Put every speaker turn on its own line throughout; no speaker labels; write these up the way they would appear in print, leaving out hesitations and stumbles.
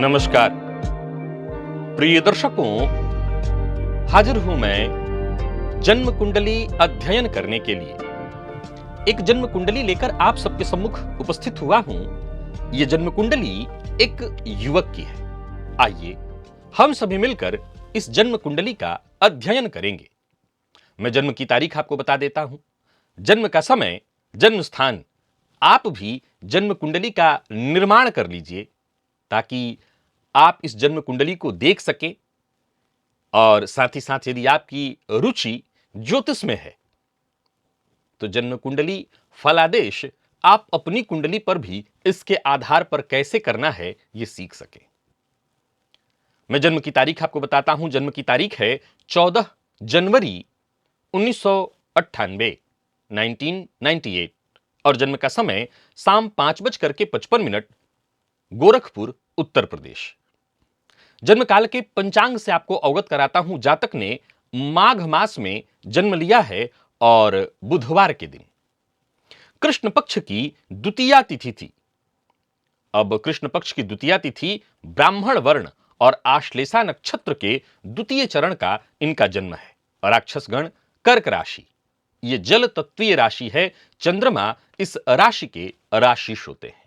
नमस्कार प्रिय दर्शकों, हाजिर हूं मैं जन्म कुंडली अध्ययन करने के लिए। एक जन्म कुंडली लेकर आप सबके सम्मुख उपस्थित हुआ हूं। यह जन्म कुंडली एक युवक की है। आइए हम सभी मिलकर इस जन्म कुंडली का अध्ययन करेंगे। मैं जन्म की तारीख आपको बता देता हूं, जन्म का समय, जन्म स्थान। आप भी जन्म कुंडली का निर्माण कर लीजिए ताकि आप इस जन्म कुंडली को देख सकें और साथ ही साथ यदि आपकी रुचि ज्योतिष में है तो जन्म कुंडली फलादेश आप अपनी कुंडली पर भी इसके आधार पर कैसे करना है यह सीख सकें। मैं जन्म की तारीख आपको बताता हूं। जन्म की तारीख है 14 जनवरी 1998 1998 और जन्म का समय शाम 5:55 गोरखपुर उत्तर प्रदेश। जन्म काल के पंचांग से आपको अवगत कराता हूं। जातक ने माघ मास में जन्म लिया है और बुधवार के दिन कृष्ण पक्ष की द्वितीया तिथि थी। अब कृष्ण पक्ष की द्वितीया तिथि ब्राह्मण वर्ण और आश्लेषा नक्षत्र के द्वितीय चरण का इनका जन्म है। राक्षसगण कर्क राशि, यह जल तत्वीय राशि है। चंद्रमा इस राशि के राशिश होते हैं।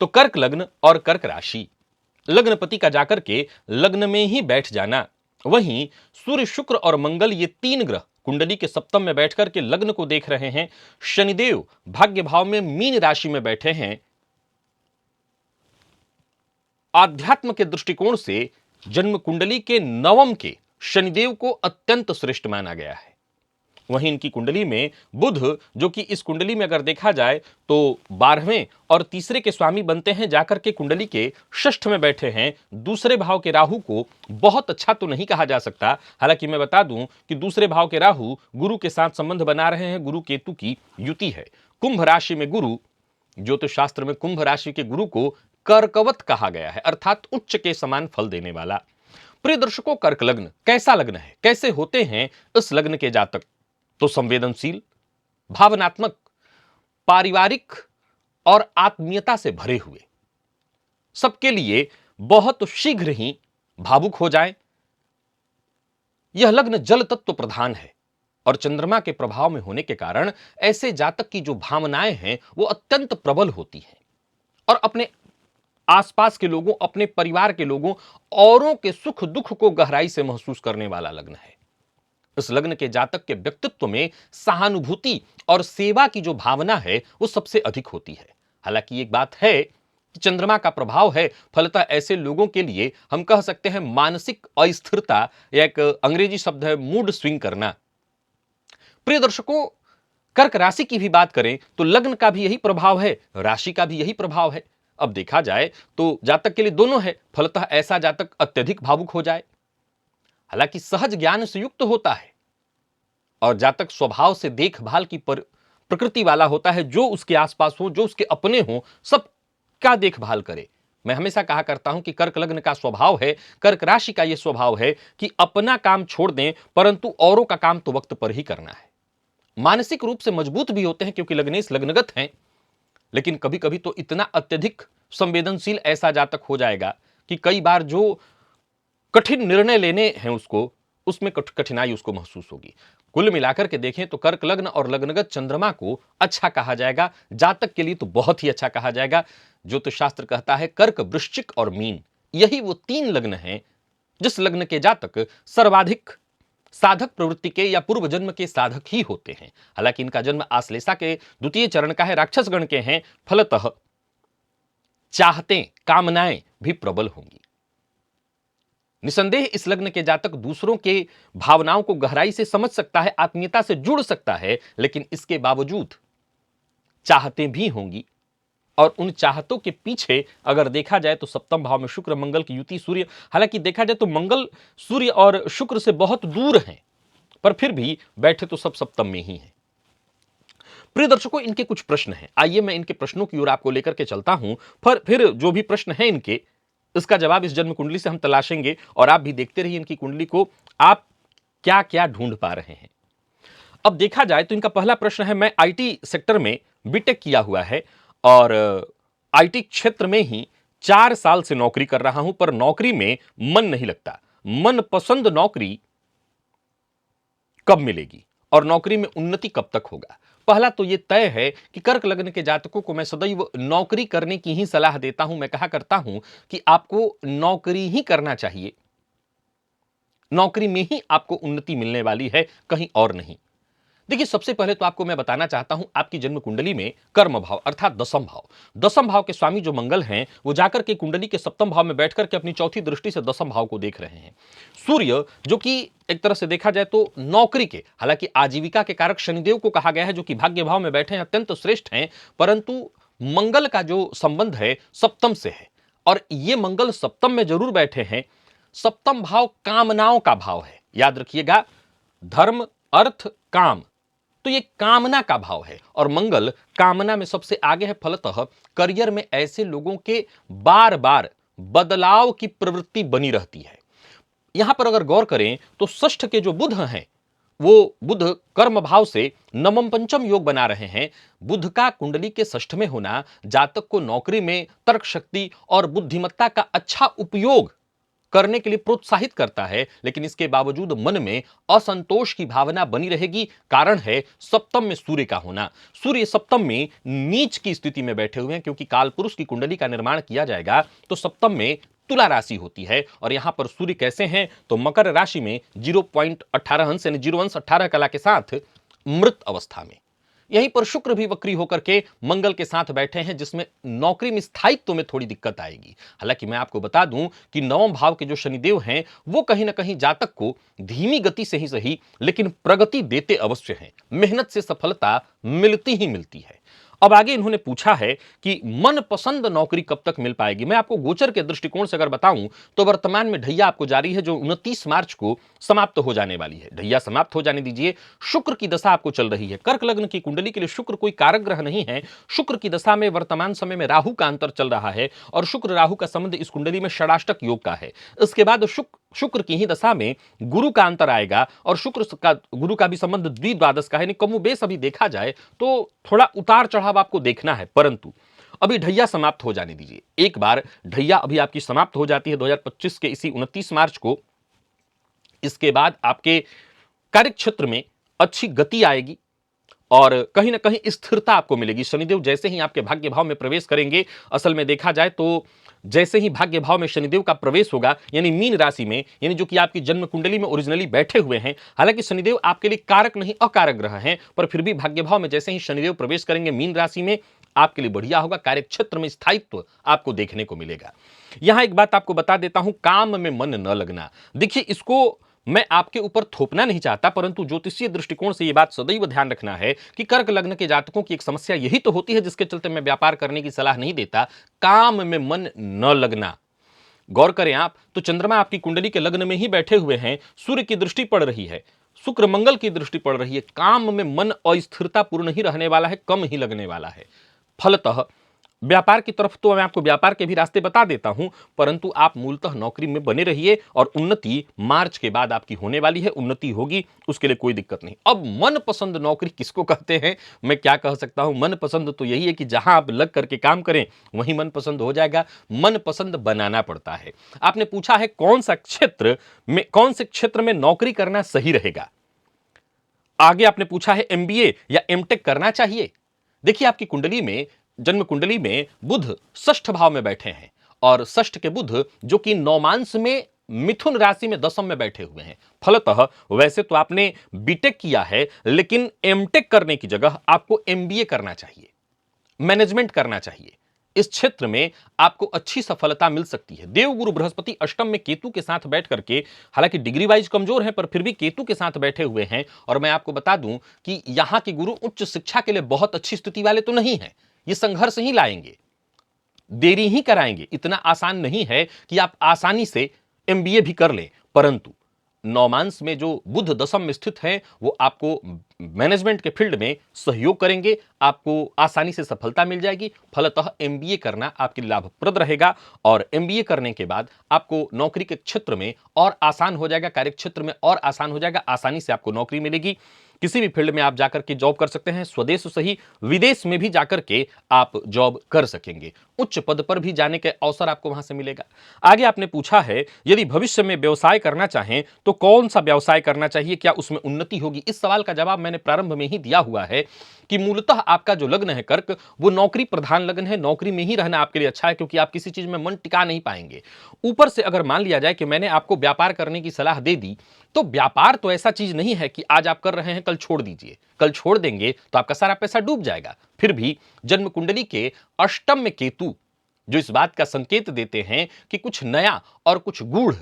तो कर्क लग्न और कर्क राशि, लग्नपति का जाकर के लग्न में ही बैठ जाना। वहीं सूर्य, शुक्र और मंगल ये तीन ग्रह कुंडली के सप्तम में बैठकर के लग्न को देख रहे हैं। शनिदेव भाग्य भाव में मीन राशि में बैठे हैं। आध्यात्म के दृष्टिकोण से जन्म कुंडली के नवम के शनिदेव को अत्यंत श्रेष्ठ माना गया है। वहीं इनकी कुंडली में बुध, जो कि इस कुंडली में अगर देखा जाए तो 12वें और तीसरे के स्वामी बनते हैं, जाकर के कुंडली के षष्ठ में बैठे हैं। दूसरे भाव के राहु को बहुत अच्छा तो नहीं कहा जा सकता। हालांकि मैं बता दूं कि दूसरे भाव के राहु गुरु के साथ संबंध बना रहे हैं। गुरु केतु की युति है। कुंभ राशि में गुरु, ज्योतिष शास्त्र में कुंभ राशि के गुरु को कर्कवत कहा गया है, अर्थात उच्च के समान फल देने वाला। प्रिय दर्शकों, कर्क लग्न कैसा लग्न है, कैसे होते हैं इस लग्न के जातक? तो संवेदनशील, भावनात्मक, पारिवारिक और आत्मीयता से भरे हुए, सबके लिए बहुत शीघ्र ही भावुक हो जाए। यह लग्न जल तत्व प्रधान है और चंद्रमा के प्रभाव में होने के कारण ऐसे जातक की जो भावनाएं हैं वो अत्यंत प्रबल होती हैं और अपने आसपास के लोगों, अपने परिवार के लोगों, औरों के सुख दुख को गहराई से महसूस करने वाला लग्न है। इस लग्न के जातक के व्यक्तित्व में सहानुभूति और सेवा की जो भावना है वो सबसे अधिक होती है। हालांकि एक बात है कि चंद्रमा का प्रभाव है, फलतः ऐसे लोगों के लिए हम कह सकते हैं मानसिक अस्थिरता, या एक अंग्रेजी शब्द है मूड स्विंग करना। प्रिय दर्शकों, कर्क राशि की भी बात करें तो लग्न का भी यही प्रभाव है, राशि का भी यही प्रभाव है। अब देखा जाए तो जातक के लिए दोनों है, फलतः ऐसा जातक अत्यधिक भावुक हो जाए। हालांकि सहज ज्ञान से युक्त होता है और जातक स्वभाव से देखभाल की प्रकृति वाला होता है। जो उसके आसपास हो, जो उसके अपने हो, सबका देखभाल करे। मैं हमेशा कहा करता हूं कि कर्क लग्न का स्वभाव है, कर्क राशि का यह स्वभाव है कि अपना काम छोड़ दें परंतु औरों का काम तो वक्त पर ही करना है। मानसिक रूप से मजबूत भी होते हैं क्योंकि लग्नेश लग्नगत हैं, लेकिन कभी कभी तो इतना अत्यधिक संवेदनशील ऐसा जातक हो जाएगा कि कई बार जो कठिन निर्णय लेने हैं उसमें कठिनाई उसको महसूस होगी। कुल मिलाकर के देखें तो कर्क लग्न और लग्नगत चंद्रमा को अच्छा कहा जाएगा, जातक के लिए तो बहुत ही अच्छा कहा जाएगा। ज्योतिष शास्त्र कहता है कर्क, वृश्चिक और मीन, यही वो तीन लग्न हैं जिस लग्न के जातक सर्वाधिक साधक प्रवृत्ति के या पूर्व जन्म के साधक ही होते हैं। हालांकि इनका जन्म आश्लेषा के द्वितीय चरण का है, राक्षसगण के हैं, फलतः चाहते, कामनाएं भी प्रबल होंगी। निसंदेह इस लग्न के जातक दूसरों के भावनाओं को गहराई से समझ सकता है, आत्मीयता से जुड़ सकता है, लेकिन इसके बावजूद चाहते भी होंगी। और उन चाहतों के पीछे अगर देखा जाए तो सप्तम भाव में शुक्र मंगल की युति, सूर्य, हालांकि देखा जाए तो मंगल सूर्य और शुक्र से बहुत दूर हैं, पर फिर भी बैठे तो सब सप्तम में ही हैं। प्रिय दर्शकों, इनके कुछ प्रश्न हैं, आइए मैं इनके प्रश्नों की ओर आपको लेकर के चलता हूं। फिर जो भी प्रश्न है इनके, इसका जवाब इस जन्म कुंडली से हम तलाशेंगे और आप भी देखते रहिए इनकी कुंडली को, आप क्या क्या ढूंढ पा रहे हैं। अब देखा जाए तो इनका पहला प्रश्न है, मैं आईटी सेक्टर में बीटेक किया हुआ है और आईटी क्षेत्र में ही 4 साल से नौकरी कर रहा हूं, पर नौकरी में मन नहीं लगता। मनपसंद नौकरी कब मिलेगी और नौकरी में उन्नति कब तक होगा? पहला तो यह तय है कि कर्क लग्न के जातकों को मैं सदैव नौकरी करने की ही सलाह देता हूं। मैं कहा करता हूं कि आपको नौकरी ही करना चाहिए, नौकरी में ही आपको उन्नति मिलने वाली है, कहीं और नहीं। देखिए, सबसे पहले तो आपको मैं बताना चाहता हूं, आपकी जन्म कुंडली में कर्म भाव अर्थात दसम भाव के स्वामी जो मंगल हैं, वो जाकर के कुंडली के सप्तम भाव में बैठकर के अपनी चौथी दृष्टि से दसम भाव को देख रहे हैं। सूर्य जो कि एक तरह से देखा जाए तो नौकरी के, हालांकि आजीविका के कारक शनिदेव को कहा गया है, जो कि भाग्य भाव में बैठे हैं, अत्यंत श्रेष्ठ हैं, परंतु मंगल का जो संबंध है सप्तम से है और ये मंगल सप्तम में जरूर बैठे हैं। सप्तम भाव कामनाओं का भाव है, याद रखिएगा, धर्म अर्थ काम, तो ये कामना का भाव है और मंगल कामना में सबसे आगे है। फलतः करियर में ऐसे लोगों के बार बार बदलाव की प्रवृत्ति बनी रहती है। यहां पर अगर गौर करें तो षष्ठ के जो बुध हैं, वो बुध कर्म भाव से नवम पंचम योग बना रहे हैं। बुध का कुंडली के षष्ठ में होना जातक को नौकरी में तर्क शक्ति और बुद्धिमत्ता का अच्छा उपयोग करने के लिए प्रोत्साहित करता है, लेकिन इसके बावजूद मन में असंतोष की भावना बनी रहेगी। कारण है सप्तम में सूर्य का होना। सूर्य सप्तम में नीच की स्थिति में बैठे हुए हैं, क्योंकि कालपुरुष की कुंडली का निर्माण किया जाएगा तो सप्तम में तुला राशि होती है और यहां पर सूर्य कैसे हैं तो मकर राशि में 0.18 अंश यानी 0 अंश 18 कला के साथ मृत अवस्था में। यहीं पर शुक्र भी वक्री होकर के मंगल के साथ बैठे हैं, जिसमें नौकरी में स्थायित्व में थोड़ी दिक्कत आएगी। हालांकि मैं आपको बता दूं कि नवम भाव के जो शनिदेव हैं, वो कहीं ना कहीं जातक को धीमी गति से ही सही लेकिन प्रगति देते अवश्य हैं। मेहनत से सफलता मिलती ही मिलती है। अब आगे इन्होंने पूछा है कि मनपसंद नौकरी कब तक मिल पाएगी। मैं आपको गोचर के दृष्टिकोण से अगर बताऊं तो वर्तमान में ढैया आपको जारी है, जो 29 मार्च को समाप्त हो जाने वाली है। ढैया समाप्त हो जाने दीजिए, शुक्र की दशा आपको चल रही है। कर्क लग्न की कुंडली के लिए शुक्र कोई कारक ग्रह नहीं है। शुक्र की दशा में वर्तमान समय में राहु का अंतर चल रहा है और शुक्र राहु का संबंध इस कुंडली में षडाष्टक योग का है। इसके बाद शुक्र की ही दशा में गुरु का अंतर आएगा और शुक्र का गुरु का भी संबंध द्विद्वादश का है। कमोबेश अभी देखा जाए तो थोड़ा उतार चढ़ाव आपको देखना है, परंतु अभी ढैया समाप्त हो जाने दीजिए। एक बार ढैया अभी आपकी समाप्त हो जाती है 2025 के इसी 29 मार्च को, इसके बाद आपके कार्य क्षेत्र में अच्छी गति आएगी और कहीं ना कहीं स्थिरता आपको मिलेगी। शनिदेव जैसे ही आपके भाग्य भाव में प्रवेश करेंगे, असल में देखा जाए तो जैसे ही भाग्य भाव में शनिदेव का प्रवेश होगा, यानी मीन राशि में, यानी जो कि आपकी जन्म कुंडली में ओरिजिनली बैठे हुए हैं, हालांकि शनिदेव आपके लिए कारक नहीं अकारक ग्रह हैं, पर फिर भी भाग्य भाव में जैसे ही शनिदेव प्रवेश करेंगे मीन राशि में, आपके लिए बढ़िया होगा। कार्य क्षेत्र में स्थायित्व आपको देखने को मिलेगा। यहां एक बात आपको बता देता हूं, काम में मन न लगना। देखिए, इसको मैं आपके ऊपर थोपना नहीं चाहता, परंतु ज्योतिषीय दृष्टिकोण से यह बात सदैव ध्यान रखना है कि कर्क लग्न के जातकों की एक समस्या यही तो होती है, जिसके चलते मैं व्यापार करने की सलाह नहीं देता, काम में मन न लगना। गौर करें आप तो चंद्रमा आपकी कुंडली के लग्न में ही बैठे हुए हैं, सूर्य की दृष्टि पड़ रही है, शुक्र मंगल की दृष्टि पड़ रही है। काम में मन अस्थिरता पूर्ण ही रहने वाला है, कम ही लगने वाला है। फलतः व्यापार की तरफ तो मैं आपको व्यापार के भी रास्ते बता देता हूं, परंतु आप मूलतः नौकरी में बने रहिए और उन्नति मार्च के बाद आपकी होने वाली है, उन्नति होगी, उसके लिए कोई दिक्कत नहीं। अब मनपसंद नौकरी किसको कहते हैं, मैं क्या कह सकता हूं, मनपसंद तो यही है कि जहां आप लग करके काम करें वहीं मनपसंद हो जाएगा। मनपसंद बनाना पड़ता है। आपने पूछा है कौन से क्षेत्र में नौकरी करना सही रहेगा। आगे आपने पूछा है एमबीए या एमटेक करना चाहिए। देखिए, आपकी कुंडली में, जन्म कुंडली में बुध षष्ठ भाव में बैठे हैं और षष्ठ के बुध जो कि नौमांश में मिथुन राशि में दशम में बैठे हुए हैं। फलतः वैसे तो आपने बीटेक किया है, लेकिन एमटेक करने की जगह आपको एमबीए करना चाहिए, मैनेजमेंट करना चाहिए। इस क्षेत्र में आपको अच्छी सफलता मिल सकती है। देवगुरु बृहस्पति अष्टम में केतु के साथ बैठ करके, हालांकि डिग्री वाइज कमजोर हैं, पर फिर भी केतु के साथ बैठे हुए हैं। और मैं आपको बता दूं कि यहां के गुरु उच्च शिक्षा के लिए बहुत अच्छी स्थिति वाले तो नहीं है, ये संघर्ष ही लाएंगे, देरी ही कराएंगे। इतना आसान नहीं है कि आप आसानी से एमबीए भी कर लें, परंतु नौमांस में जो बुध दशम में स्थित है वो आपको मैनेजमेंट के फील्ड में सहयोग करेंगे, आपको आसानी से सफलता मिल जाएगी। फलतः एमबीए करना आपके लिए लाभप्रद रहेगा और एमबीए करने के बाद आपको नौकरी के क्षेत्र में और आसान हो जाएगा, कार्य क्षेत्र में और आसान हो जाएगा, आसानी से आपको नौकरी मिलेगी। किसी भी फील्ड में आप जाकर के जॉब कर सकते हैं, स्वदेश सही विदेश में भी जाकर के आप जॉब कर सकेंगे, उच्च पद पर भी जाने के अवसर आपको वहां से मिलेगा। आगे आपने पूछा है यदि भविष्य में व्यवसाय करना चाहें तो कौन सा व्यवसाय करना चाहिए, क्या उसमें उन्नति होगी। इस सवाल का जवाब मैंने प्रारंभ में ही दिया हुआ है कि मूलतः आपका जो लग्न है कर्क, वो नौकरी प्रधान लग्न है। नौकरी में ही रहना आपके लिए अच्छा है क्योंकि आप किसी चीज में मन टिका नहीं पाएंगे। ऊपर से अगर मान लिया जाए कि मैंने आपको व्यापार करने की सलाह दे दी, तो व्यापार तो ऐसा चीज नहीं है कि आज आप कर रहे हैं कल छोड़ दीजिए। कल छोड़ देंगे तो आपका सारा पैसा डूब जाएगा। फिर भी जन्म कुंडली के अष्टम में केतु जो इस बात का संकेत देते हैं कि कुछ नया और कुछ गूढ़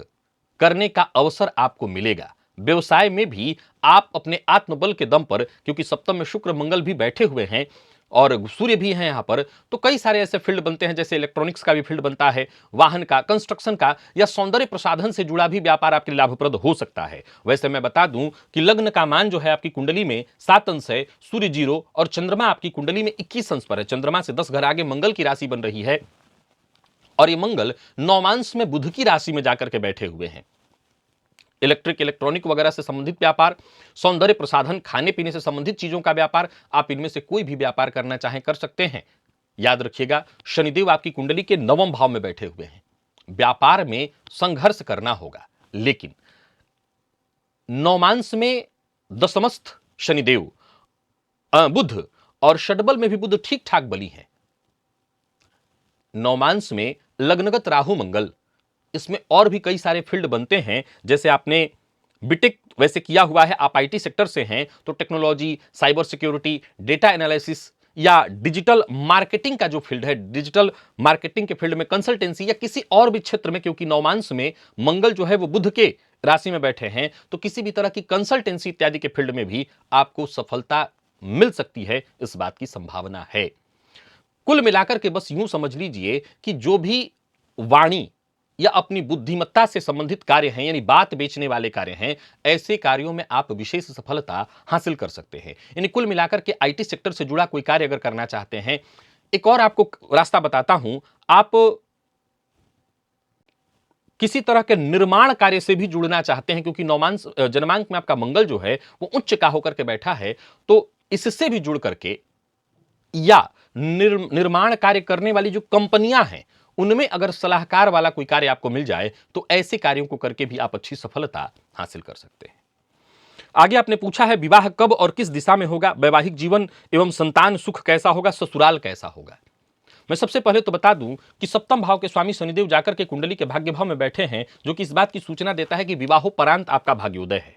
करने का अवसर आपको मिलेगा। व्यवसाय में भी आप अपने आत्मबल के दम पर, क्योंकि सप्तम में शुक्र मंगल भी बैठे हुए हैं और सूर्य भी हैं यहां पर, तो कई सारे ऐसे फील्ड बनते हैं, जैसे इलेक्ट्रॉनिक्स का भी फील्ड बनता है, वाहन का, कंस्ट्रक्शन का, या सौंदर्य प्रसाधन से जुड़ा भी व्यापार आपके लिए लाभप्रद हो सकता है। वैसे मैं बता दूं कि लग्न का मान जो है आपकी कुंडली में 7 अंश है, सूर्य 0 और चंद्रमा आपकी कुंडली में 21 अंश पर है। चंद्रमा से 10 घर आगे मंगल की राशि बन रही है और ये मंगल नौमांश में बुध की राशि में जाकर के बैठे हुए हैं। इलेक्ट्रॉनिक वगैरह से संबंधित व्यापार, सौंदर्य प्रसाधन, खाने पीने से संबंधित चीजों का व्यापार, आप इनमें से कोई भी व्यापार करना चाहें कर सकते हैं। याद रखिएगा शनिदेव आपकी कुंडली के 9वें भाव में बैठे हुए हैं। व्यापार में संघर्ष करना होगा, लेकिन नौमांश में दशमस्थ शनिदेव बुध और षडबल में भी बुध ठीक ठाक बली हैं। नौमांश में लग्नगत राहु मंगल, इसमें और भी कई सारे फील्ड बनते हैं। जैसे आपने बीटेक वैसे किया हुआ है, आप आईटी सेक्टर से हैं, तो technology, cyber security, data analysis या डिजिटल मार्केटिंग का जो फील्ड है, डिजिटल मार्केटिंग के फील्ड में, कंसल्टेंसी या किसी और भी क्षेत्र में, क्योंकि नौमांश में मंगल जो है वो बुध के राशि में बैठे हैं, तो किसी भी तरह की कंसल्टेंसी इत्यादि के फील्ड में भी आपको सफलता मिल सकती है, इस बात की संभावना है। कुल मिलाकर के बस यूं समझ लीजिए कि जो भी वाणी या अपनी बुद्धिमत्ता से संबंधित कार्य हैं, यानी बात बेचने वाले कार्य हैं, ऐसे कार्यों में आप विशेष सफलता हासिल कर सकते हैं। यानी कुल मिलाकर के आईटी सेक्टर से जुड़ा कोई कार्य अगर करना चाहते हैं, एक और आपको रास्ता बताता हूं, आप किसी तरह के निर्माण कार्य से भी जुड़ना चाहते हैं, क्योंकि नौमांश जन्मांक में आपका मंगल जो है वो उच्च का होकर के बैठा है, तो इससे भी जुड़ करके या निर्माण कार्य करने वाली जो कंपनियां हैं उनमें अगर सलाहकार वाला कोई कार्य आपको मिल जाए, तो ऐसे कार्यों को करके भी आप अच्छी सफलता हासिल कर सकते हैं। आगे आपने पूछा है विवाह कब और किस दिशा में होगा, वैवाहिक जीवन एवं संतान सुख कैसा होगा, ससुराल कैसा होगा। मैं सबसे पहले तो बता दूं कि सप्तम भाव के स्वामी शनिदेव जाकर के कुंडली के भाग्य भाव में बैठे हैं, जो कि इस बात की सूचना देता है कि विवाहोपरांत आपका भाग्योदय है।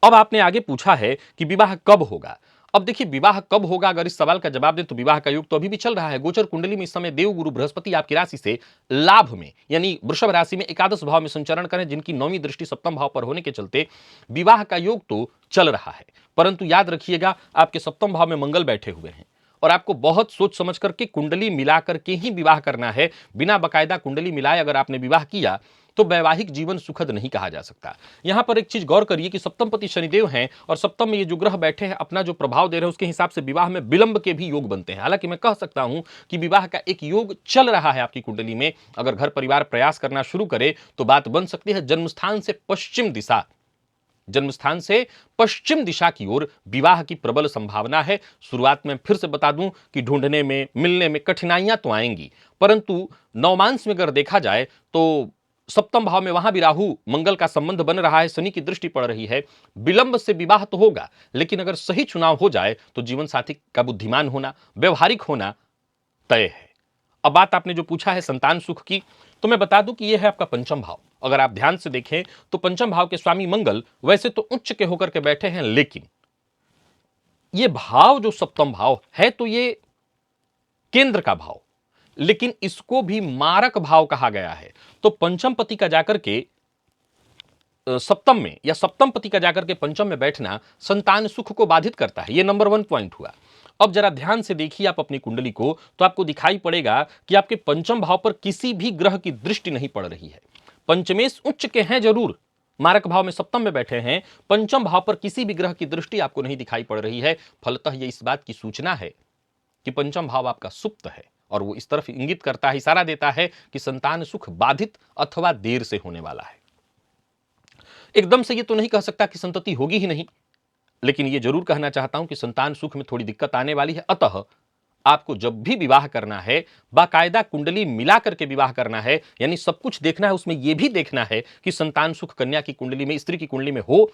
अब आपने आगे पूछा है कि विवाह कब होगा। अब देखिए विवाह कब होगा, अगर इस सवाल का जवाब दें तो विवाह का योग तो अभी भी चल रहा है। गोचर कुंडली में इस समय देव गुरु बृहस्पति आपकी राशि से लाभ में, यानी वृषभ राशि में एकादश भाव में संचरण करें, जिनकी 9वीं दृष्टि सप्तम भाव पर होने के चलते विवाह का योग तो चल रहा है। परंतु याद रखिएगा आपके सप्तम भाव में मंगल बैठे हुए हैं और आपको बहुत सोच समझ करके कुंडली मिला करके ही विवाह करना है। बिना बकायदा कुंडली मिलाए अगर आपने विवाह किया तो वैवाहिक जीवन सुखद नहीं कहा जा सकता। यहां पर एक चीज गौर करिए कि सप्तमपति शनिदेव हैं और सप्तम में ये जो ग्रह बैठे हैं अपना जो प्रभाव दे रहे हैं उसके हिसाब से विवाह में विलंब के भी योग बनते हैं। हालांकि मैं कह सकता हूं कि विवाह का एक योग चल रहा है आपकी कुंडली में। अगर घर परिवार प्रयास करना शुरू करे तो बात बन सकती है। जन्मस्थान से पश्चिम दिशा, जन्मस्थान से पश्चिम दिशा की ओर विवाह की प्रबल संभावना है। शुरुआत में फिर से बता दूं कि ढूंढने में, मिलने में कठिनाइयां तो आएंगी, परंतु नौमांश में अगर देखा जाए तो सप्तम भाव में वहां भी राहु मंगल का संबंध बन रहा है, शनि की दृष्टि पड़ रही है। विलंब से विवाह तो होगा, लेकिन अगर सही चुनाव हो जाए तो जीवन साथी का बुद्धिमान होना, व्यवहारिक होना तय है। अब बात आपने जो पूछा है संतान सुख की, तो मैं बता दूं कि यह है आपका पंचम भाव। अगर आप ध्यान से देखें तो पंचम भाव के स्वामी मंगल वैसे तो उच्च के होकर के बैठे हैं, लेकिन यह भाव जो सप्तम भाव है तो ये केंद्र का भाव, लेकिन इसको भी मारक भाव कहा गया है। तो पंचम पति का जाकर के सप्तम में या सप्तम पति का जाकर के पंचम में बैठना संतान सुख को बाधित करता है। यह नंबर 1 पॉइंट हुआ। अब जरा ध्यान से देखिए आप अपनी कुंडली को, तो आपको दिखाई पड़ेगा कि आपके पंचम भाव पर किसी भी ग्रह की दृष्टि नहीं पड़ रही है। पंचमेश उच्च के हैं जरूर, मारक भाव में सप्तम में बैठे हैं, पंचम भाव पर किसी भी ग्रह की दृष्टि आपको नहीं दिखाई पड़ रही है, फलतः यह इस बात की सूचना है कि पंचम भाव आपका सुप्त है और वो इस तरफ इंगित करता है, इशारा देता है कि संतान सुख बाधित अथवा देर से होने वाला है। एकदम से ये तो नहीं कह सकता कि संतति होगी ही नहीं, लेकिन ये जरूर कहना चाहता हूं कि संतान सुख में थोड़ी दिक्कत आने वाली है। अतः आपको जब भी विवाह करना है, बाकायदा कुंडली मिला करके विवाह करना है, यानी सब कुछ देखना है, उसमें यह भी देखना है कि संतान सुख कन्या की कुंडली में, स्त्री की कुंडली में हो।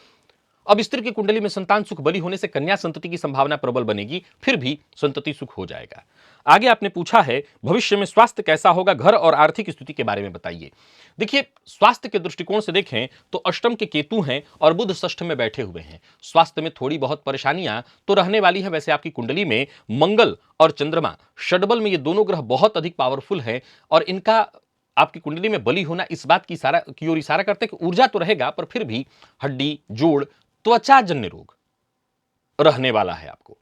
अब स्त्री की कुंडली में संतान सुख बली होने से कन्या संतति की संभावना प्रबल बनेगी, फिर भी संतति सुख हो जाएगा। आगे आपने पूछा है भविष्य में स्वास्थ्य कैसा होगा, घर और आर्थिक स्थिति के बारे में बताइए। देखिए, स्वास्थ्य के दृष्टिकोण से देखें तो अष्टम के केतु हैं और बुध षष्ठ में बैठे हुए हैं। स्वास्थ्य में थोड़ी बहुत परेशानियां तो रहने वाली है। वैसे आपकी कुंडली में मंगल और चंद्रमा षडबल में ये दोनों ग्रह बहुत अधिक पावरफुल हैं और इनका आपकी कुंडली में बली होना इस बात की ओर इशारा करते हैं कि ऊर्जा तो रहेगा, पर फिर भी हड्डी, जोड़, त्वचा जन्य रोग रहने वाला है आपको।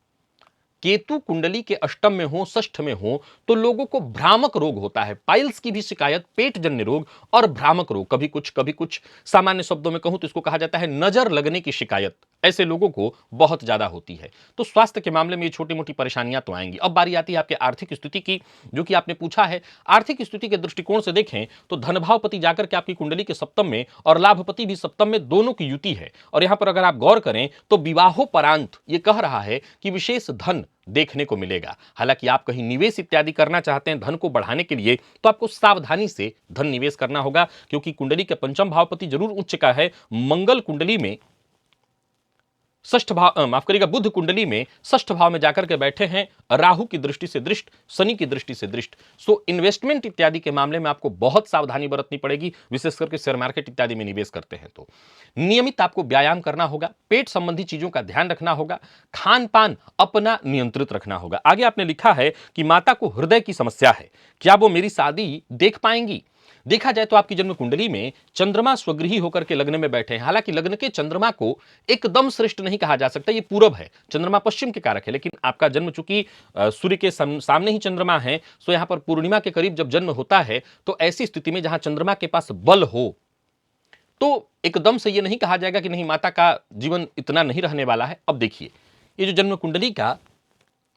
केतु कुंडली के अष्टम में हो, षष्ठ में हो, तो लोगों को भ्रामक रोग होता है। पाइल्स की भी शिकायत, पेट जन्य रोग और भ्रामक रोग, कभी कुछ सामान्य शब्दों में कहूं तो इसको कहा जाता है नजर लगने की शिकायत, ऐसे लोगों को बहुत ज्यादा होती है। तो स्वास्थ्य के मामले में ये छोटी मोटी परेशानियां तो आएंगी। अब बारी आती है आपके आर्थिक स्थिति की, जो कि आपने पूछा है। आर्थिक स्थिति के दृष्टिकोण से देखें तो धनभावपति जाकर के आपकी कुंडली के सप्तम में और लाभपति भी सप्तम में, दोनों की युति है। और यहां पर अगर आप गौर करें तो विवाहोपरांत ये कह रहा है कि विशेष धन देखने को मिलेगा। हालांकि आप कहीं निवेश इत्यादि करना चाहते हैं धन को बढ़ाने के लिए, तो आपको सावधानी से धन निवेश करना होगा, क्योंकि कुंडली के पंचम भावपति जरूर उच्च का है। मंगल कुंडली में षष्ठ भाव, माफ करिएगा, बुध कुंडली में षष्ठ भाव में जाकर के बैठे हैं, राहु की दृष्टि से दृष्ट, शनि की दृष्टि से दृष्ट। सो इन्वेस्टमेंट इत्यादि के मामले में आपको बहुत सावधानी बरतनी पड़ेगी, विशेष करके शेयर मार्केट इत्यादि में निवेश करते हैं तो। नियमित आपको व्यायाम करना होगा, पेट संबंधी चीजों का ध्यान रखना होगा, खान पान अपना नियंत्रित रखना होगा। आगे आपने लिखा है कि माता को हृदय की समस्या है, क्या वो मेरी शादी देख पाएंगी? देखा जाए तो आपकी जन्म कुंडली में चंद्रमा स्वगृही होकर के लग्न में बैठे हैं। हालांकि लग्न के चंद्रमा को एकदम श्रेष्ठ नहीं कहा जा सकता, ये पूरब है, चंद्रमा पश्चिम के कारक है, लेकिन आपका जन्म चूंकि सूर्य के सामने ही चंद्रमा है, सो यहां पर पूर्णिमा के करीब जब जन्म होता है तो ऐसी स्थिति में जहां चंद्रमा के पास बल हो, तो एकदम से ये नहीं कहा जाएगा कि नहीं माता का जीवन इतना नहीं रहने वाला है। अब देखिए, ये जो जन्म कुंडली का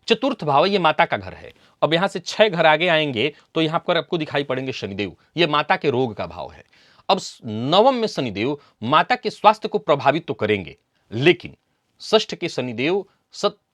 चतुर्थ भाव है, ये माता का घर है। अब यहां से 6 घर आगे आएंगे तो यहां पर आपको दिखाई पड़ेंगे शनिदेव, ये माता के रोग का भाव है। अब नवम में शनिदेव माता के स्वास्थ्य को प्रभावित तो करेंगे, लेकिन षष्ठ के शनिदेव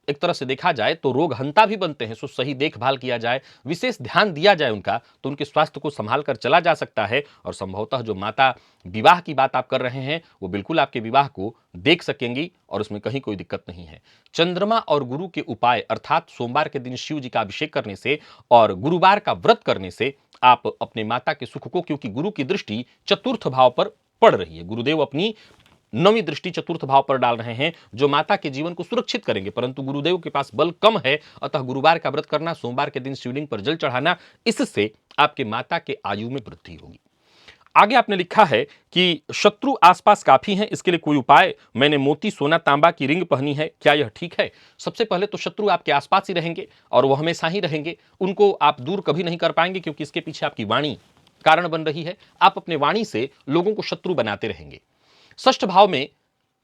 एक तरह से देखा जाए तो रोग हंता भी बनते हैं। सो सही देखभाल किया जाए, विशेष ध्यान दिया जाए उनका, तो उनके स्वास्थ्य को संभाल कर चला जा सकता है। और संभवतः जो माता विवाह की बात आप कर रहे हैं, वो बिल्कुल आपके विवाह को देख सकेंगी और उसमें कहीं कोई दिक्कत नहीं है। चंद्रमा और गुरु के उपाय, अर्थात सोमवार के दिन शिव जी का अभिषेक करने से और गुरुवार का व्रत करने से आप अपने माता के सुख को, क्योंकि गुरु की दृष्टि चतुर्थ भाव पर पड़ रही है, गुरुदेव अपनी नवीं दृष्टि चतुर्थ भाव पर डाल रहे हैं, जो माता के जीवन को सुरक्षित करेंगे। परंतु गुरुदेव के पास बल कम है, अतः गुरुवार का व्रत करना, सोमवार के दिन शिवलिंग पर जल चढ़ाना, इससे आपके माता के आयु में वृद्धि होगी। आगे आपने लिखा है कि शत्रु आसपास काफी हैं, इसके लिए कोई उपाय? मैंने मोती, सोना, तांबा की रिंग पहनी है, क्या यह ठीक है? सबसे पहले तो शत्रु आपके आसपास ही रहेंगे और वो हमेशा ही रहेंगे, उनको आप दूर कभी नहीं कर पाएंगे, क्योंकि इसके पीछे आपकी वाणी कारण बन रही है। आप अपने वाणी से लोगों को शत्रु बनाते रहेंगे। षष्ठ भाव में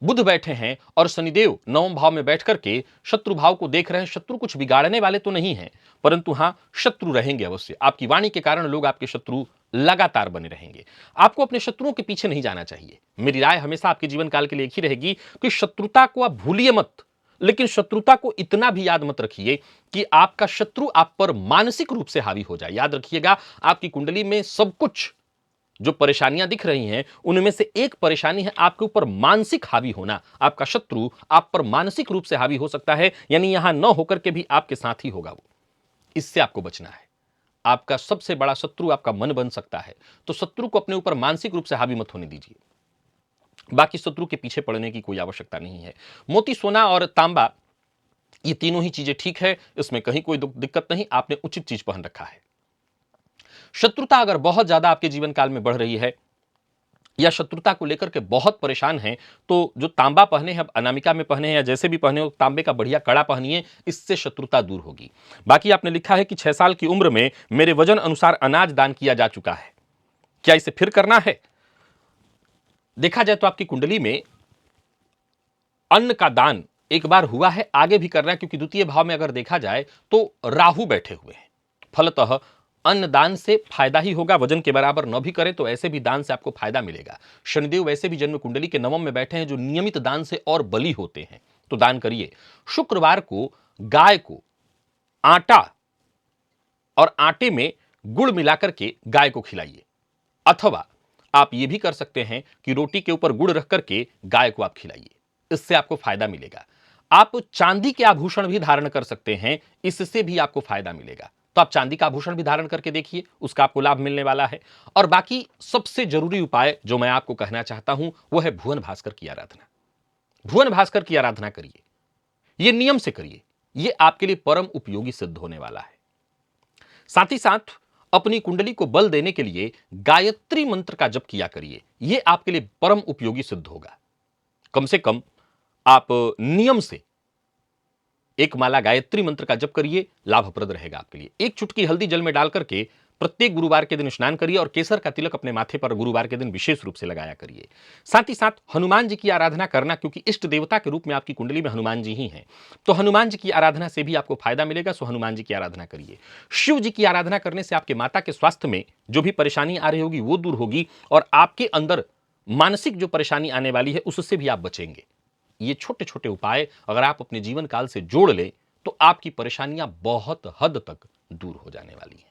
बुध बैठे हैं और शनिदेव नवम भाव में बैठ करके शत्रु भाव को देख रहे हैं। शत्रु कुछ बिगाड़ने वाले तो नहीं हैं, परंतु हां, शत्रु रहेंगे अवश्य। आपकी वाणी के कारण लोग आपके शत्रु लगातार बने रहेंगे। आपको अपने शत्रुओं के पीछे नहीं जाना चाहिए। मेरी राय हमेशा आपके जीवन काल के लिए एक ही रहेगी कि शत्रुता को आप भूलिए मत, लेकिन शत्रुता को इतना भी याद मत रखिए कि आपका शत्रु आप पर मानसिक रूप से हावी हो जाए। याद रखिएगा, आपकी कुंडली में सब कुछ जो परेशानियां दिख रही हैं, उनमें से एक परेशानी है आपके ऊपर मानसिक हावी होना। आपका शत्रु आप पर मानसिक रूप से हावी हो सकता है, यानी यहां न होकर के भी आपके साथ ही होगा वो। इससे आपको बचना है। आपका सबसे बड़ा शत्रु आपका मन बन सकता है, तो शत्रु को अपने ऊपर मानसिक रूप से हावी मत होने दीजिए। बाकी शत्रु के पीछे पड़ने की कोई आवश्यकता नहीं है। मोती, सोना और तांबा, ये तीनों ही चीजें ठीक है, इसमें कहीं कोई दिक्कत नहीं, आपने उचित चीज पहन रखा है। शत्रुता अगर बहुत ज्यादा आपके जीवन काल में बढ़ रही है या शत्रुता को लेकर के बहुत परेशान हैं, तो जो तांबा पहने हैं, अनामिका में पहने हैं या जैसे भी पहने हो, तांबे का बढ़िया कड़ा पहनिए, इससे शत्रुता दूर होगी। बाकी आपने लिखा है कि 6 साल की उम्र में मेरे वजन अनुसार अनाज दान किया जा चुका है, क्या इसे फिर करना है? देखा जाए तो आपकी कुंडली में अन्न का दान एक बार हुआ है, आगे भी कर रहा है, क्योंकि द्वितीय भाव में अगर देखा जाए तो राहु बैठे हुए हैं। फलतः अन्न दान से फायदा ही होगा, वजन के बराबर न भी करें तो ऐसे भी दान से आपको फायदा मिलेगा। शनिदेव वैसे भी जन्म कुंडली के नवम में बैठे हैं, जो नियमित दान से और बली होते हैं, तो दान करिए। शुक्रवार को गाय को आटा और आटे में गुड़ मिलाकर के गाय को खिलाइए, अथवा आप ये भी कर सकते हैं कि रोटी के ऊपर गुड़ रख करके गाय को आप खिलाइए, इससे आपको फायदा मिलेगा। आप चांदी के आभूषण भी धारण कर सकते हैं, इससे भी आपको फायदा मिलेगा। तो आप चांदी का आभूषण भी धारण करके देखिए, उसका आपको लाभ मिलने वाला है। और बाकी सबसे जरूरी उपाय जो मैं आपको कहना चाहता हूं वो है भुवन भास्कर की आराधना। भुवन भास्कर की आराधना करिए, यह नियम से करिए, यह आपके लिए परम उपयोगी सिद्ध होने वाला है। साथ ही साथ अपनी कुंडली को बल देने के लिए गायत्री मंत्र का जप किया करिए, यह आपके लिए परम उपयोगी सिद्ध होगा। कम से कम आप नियम से एक माला गायत्री मंत्र का जप करिए, लाभप्रद रहेगा आपके लिए। एक चुटकी हल्दी जल में डाल करके प्रत्येक गुरुवार के दिन स्नान करिए और केसर का तिलक अपने माथे पर गुरुवार के दिन विशेष रूप से लगाया करिए। साथ ही साथ हनुमान जी की आराधना करना, क्योंकि इष्ट देवता के रूप में आपकी कुंडली में हनुमान जी ही हैं, तो हनुमान जी की आराधना से भी आपको फायदा मिलेगा। सो हनुमान जी की आराधना करिए। शिव जी की आराधना करने से आपके माता के स्वास्थ्य में जो भी परेशानी आ रही होगी वो दूर होगी, और आपके अंदर मानसिक जो परेशानी आने वाली है उससे भी आप बचेंगे। ये छोटे छोटे उपाय अगर आप अपने जीवन काल से जोड़ लें तो आपकी परेशानियां बहुत हद तक दूर हो जाने वाली हैं।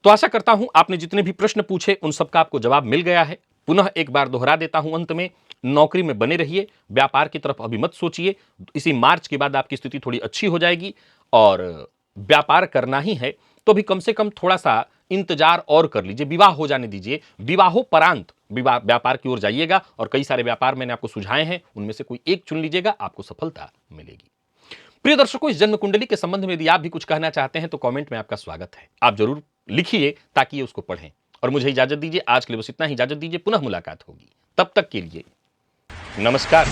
तो आशा करता हूं आपने जितने भी प्रश्न पूछे उन सबका आपको जवाब मिल गया है। पुनः एक बार दोहरा देता हूं अंत में, नौकरी में बने रहिए, व्यापार की तरफ अभी मत सोचिए। इसी मार्च के बाद आपकी स्थिति थोड़ी अच्छी हो जाएगी, और व्यापार करना ही है तो भी कम से कम थोड़ा सा इंतजार और कर लीजिए, विवाह हो जाने दीजिए। विवाहोपरांत व्यापार की ओर जाइएगा, और कई सारे व्यापार मैंने आपको सुझाए हैं, उनमें से कोई एक चुन लीजिएगा, आपको सफलता मिलेगी। प्रिय दर्शकों, इस जन्म कुंडली के संबंध में यदि आप भी कुछ कहना चाहते हैं तो कमेंट में आपका स्वागत है, आप जरूर लिखिए ताकि ये उसको पढ़ें। और मुझे इजाजत दीजिए, आज के लिए बस इतना ही। इजाजत दीजिए, पुनः मुलाकात होगी, तब तक के लिए नमस्कार।